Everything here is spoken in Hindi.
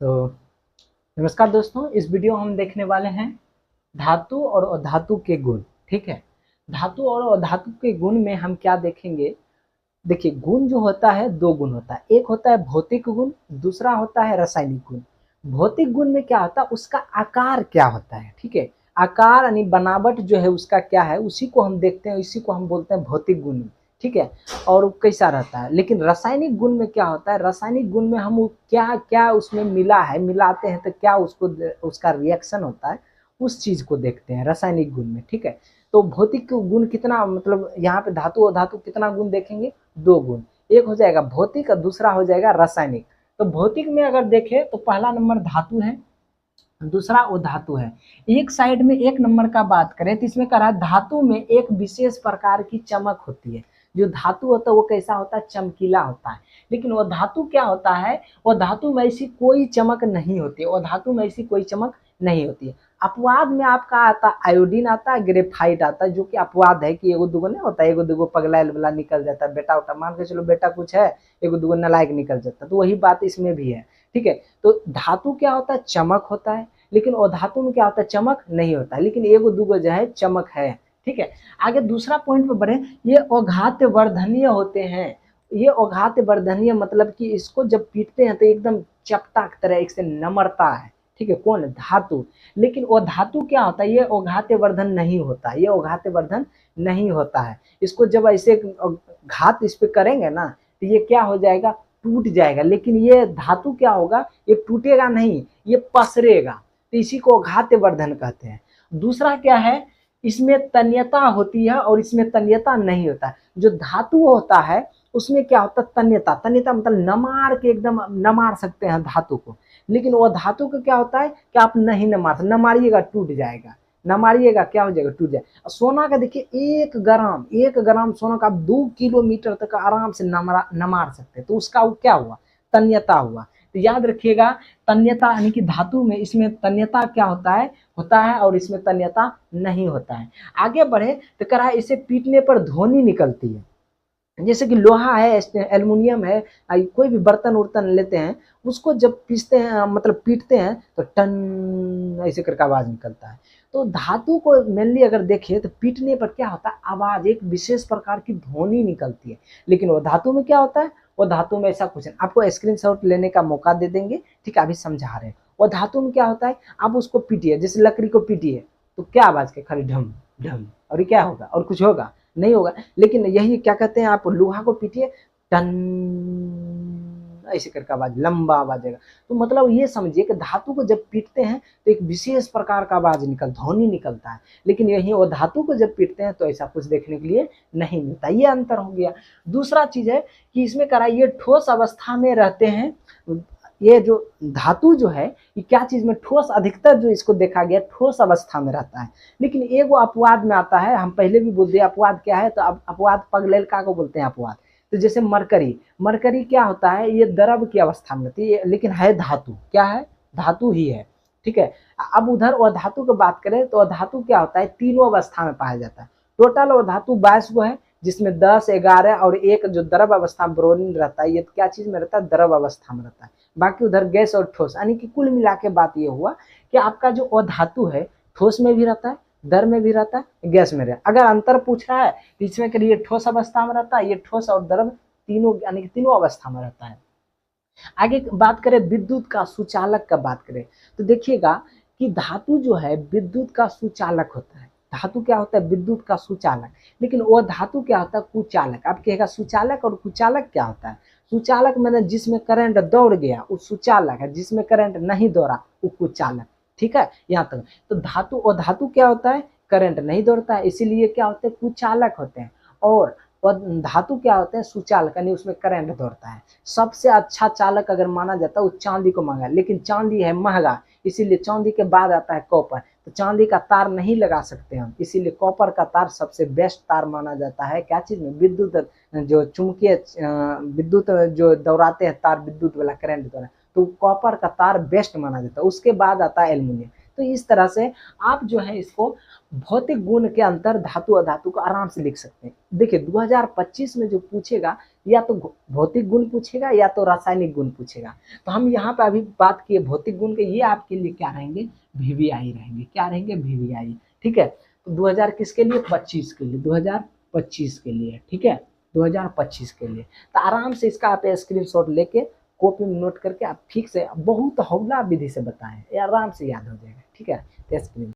तो नमस्कार दोस्तों, इस वीडियो हम देखने वाले हैं धातु और अधातु के गुण। ठीक है, धातु और अधातु के गुण में हम क्या देखेंगे। देखिए, गुण जो होता है दो गुण होता है, एक होता है भौतिक गुण, दूसरा होता है रासायनिक गुण। भौतिक गुण में क्या होता है, उसका आकार क्या होता है। ठीक है, आकार यानी बनावट जो है उसका क्या है, उसी को हम देखते हैं, इसी को हम बोलते हैं भौतिक गुण। ठीक है, और कैसा रहता है। लेकिन रासायनिक गुण में क्या होता है, रासायनिक गुण में हम क्या क्या उसमें मिला है, मिलाते हैं तो क्या उसको उसका रिएक्शन होता है, उस चीज को देखते हैं रासायनिक गुण में। ठीक है, तो भौतिक गुण कितना, मतलब यहाँ पे धातु और धातु कितना गुण देखेंगे, दो गुण। एक हो जाएगा भौतिक और दूसरा हो जाएगा रासायनिक। तो भौतिक में अगर देखें तो पहला नंबर धातु है, दूसरा अधातु है। एक साइड में एक नंबर का बात करें तो इसमें कह रहा है धातु में एक विशेष प्रकार की चमक होती है। जो धातु होता है वो कैसा होता है, चमकीला होता है। लेकिन वो धातु क्या होता है, वो धातु में ऐसी कोई चमक नहीं होती है, वो धातु में ऐसी कोई चमक नहीं होती है। अपवाद में आपका आता है आयोडीन, आता है ग्रेफाइट आता है, जो कि अपवाद है कि एगो दुगो नहीं होता है, एगो दुगो पगलाइल वाला निकल जाता है, बेटा उटा मान के चलो बेटा कुछ है, एगो दुगो नालायक निकल जाता है। तो वही बात इसमें भी है। ठीक है, तो धातु क्या होता है, चमक होता है। लेकिन अधातु में क्या होता है, चमक नहीं होता है। लेकिन एगो दुगो जो है चमक है। ठीक है, आगे दूसरा पॉइंट पे बढ़े। ये अघात वर्धनीय होते हैं। ये अघात वर्धनीय मतलब कि इसको जब पीटते हैं तो एकदम चपटा की तरह एक से नमरता है। ठीक है, कौन, धातु। लेकिन वो धातु क्या होता है, ये अघात वर्धन नहीं होता, ये अघात वर्धन नहीं होता है। इसको जब ऐसे घात इस पे करेंगे ना तो ये क्या हो जाएगा, टूट जाएगा। लेकिन ये धातु क्या होगा, ये टूटेगा नहीं, ये पसरेगा। तो इसी को अघात वर्धन कहते हैं। दूसरा क्या है, इसमें तन्यता होती है और इसमें तन्यता नहीं होता है। जो धातु होता है उसमें क्या होता है, तन्यता। तन्यता मतलब नमार के एकदम नमार सकते हैं धातु को। लेकिन वो धातु का क्या होता है कि आप नहीं नमार, नमारिएगा टूट जाएगा, नमारिएगा क्या हो जाएगा, टूट जाएगा। सोना का देखिए 1 ग्राम सोना का आप 2 किलोमीटर तक आराम से नमार सकते हैं। तो उसका वो क्या हुआ, तन्यता हुआ। तो याद रखिएगा, तन्यता यानी कि धातु में इसमें तन्यता क्या होता है और इसमें तन्यता नहीं होता है। आगे बढ़े तो कह रहा है इसे पीटने पर ध्वनि निकलती है। जैसे कि लोहा है, एल्युमिनियम है, कोई भी बर्तन उर्तन लेते हैं, उसको जब पीसते हैं मतलब पीटते हैं तो टन ऐसे करके आवाज निकलता है। तो धातु को मेनली अगर देखें तो पीटने पर क्या होता है, आवाज, एक विशेष प्रकार की ध्वनि निकलती है। लेकिन वो धातु में क्या होता है, वो धातु में ऐसा कुछ नहीं। आपको स्क्रीनशॉट लेने का मौका दे देंगे, ठीक है, अभी समझा रहे हैं। वो धातु में क्या होता है, आप उसको पीटिए, जैसे लकड़ी को पीटिए तो क्या आवाज के, खाली ढम ढम, और ये क्या होगा, और कुछ होगा नहीं होगा। लेकिन यही क्या कहते हैं, आप लोहा को पीटिए, टन ऐसे करके आवाज, लंबा आवाज आएगा। तो मतलब ये समझिए कि धातु को जब पीटते हैं तो एक विशेष प्रकार का आवाज ध्वनि निकलता है। लेकिन यही वो धातु को जब पीटते हैं तो ऐसा कुछ देखने के लिए नहीं मिलता। ये अंतर हो गया। दूसरा चीज है कि इसमें करा ये ठोस अवस्था में रहते हैं। ये जो धातु जो है ये क्या चीज में, ठोस, अधिकतर जो इसको देखा गया ठोस अवस्था में रहता है। लेकिन एगो अपवाद में आता है, हम पहले भी बोल दिए अपवाद क्या है। तो अब अपवाद पगलेल का को बोलते हैं अपवाद। तो जैसे मरकरी, मरकरी क्या होता है, ये द्रव की अवस्था में रहती है, लेकिन है धातु, क्या है, धातु ही है। ठीक है, अब उधर अधातु की बात करें तो अधातु क्या होता है, तीनों अवस्था में पाया जाता है। टोटल अधातु 22 गो है, जिसमें 10, 11 और एक जो द्रव अवस्था ब्रोमीन रहता है, ये क्या चीज में रहता है, द्रव अवस्था में रहता है। बाकी उधर गैस और ठोस, यानी कि कुल मिला के बात ये हुआ कि आपका जो अधातु है ठोस में भी रहता है, द्रव में भी रहता है, गैस में रहता है। अगर अंतर पूछ रहा है तो इसमें कि ये ठोस अवस्था में रहता है, ये ठोस और द्रव तीनों यानी कि तीनों अवस्था में रहता है। आगे बात करें विद्युत का सुचालक का बात करें तो देखिएगा कि धातु जो है विद्युत का सुचालक होता है। धातु क्या होता है, विद्युत का सुचालक। लेकिन वो धातु क्या होता है, कुचालक। आप कहेगा सुचालक और कुचालक क्या होता है। सुचालक मैंने जिसमें करंट दौड़ गया वो सुचालक है, जिसमें करंट नहीं दौड़ा वो कुचालक। ठीक है, यहाँ तक। तो धातु और धातु क्या होता है, करंट नहीं दौड़ता है, इसीलिए क्या होते हैं, कुचालक होते हैं। और धातु क्या होते हैं, सुचालक, यानी उसमें करंट दौड़ता है। सबसे अच्छा चालक अगर माना जाता है वो चांदी को मांगा, लेकिन चांदी है महंगा, इसीलिए चांदी के बाद आता है कॉपर। तो चांदी का तार नहीं लगा सकते हम, इसीलिए कॉपर का तार सबसे बेस्ट तार माना जाता है। क्या चीज में, विद्युत, जो चुंबकीय विद्युत जो दौड़ाते हैं तार, विद्युत वाला करंट द्वारा, तो कॉपर का तार बेस्ट माना जाता है। उसके बाद आता है एल्युमिनियम। तो इस तरह से आप जो है इसको भौतिक गुण के अंतर धातु अधातु को आराम से लिख सकते हैं। देखिए 2025 में जो पूछेगा या तो भौतिक गुण पूछेगा या तो रासायनिक गुण पूछेगा। तो हम यहाँ पे अभी बात किए भौतिक गुण के, ये आपके लिए क्या रहेंगे, वीवीआई रहेंगे। क्या रहेंगे, वीवीआई। ठीक है, तो 2000 किसके लिए, 25 के लिए, 2025 के लिए। ठीक है, 2025 के लिए। तो आराम से इसका आप स्क्रीनशॉट लेके कॉपी में नोट करके आप ठीक से बहुत हौला विधि से बताएं, आराम से याद हो जाएगा। ठीक है, तो स्क्रीन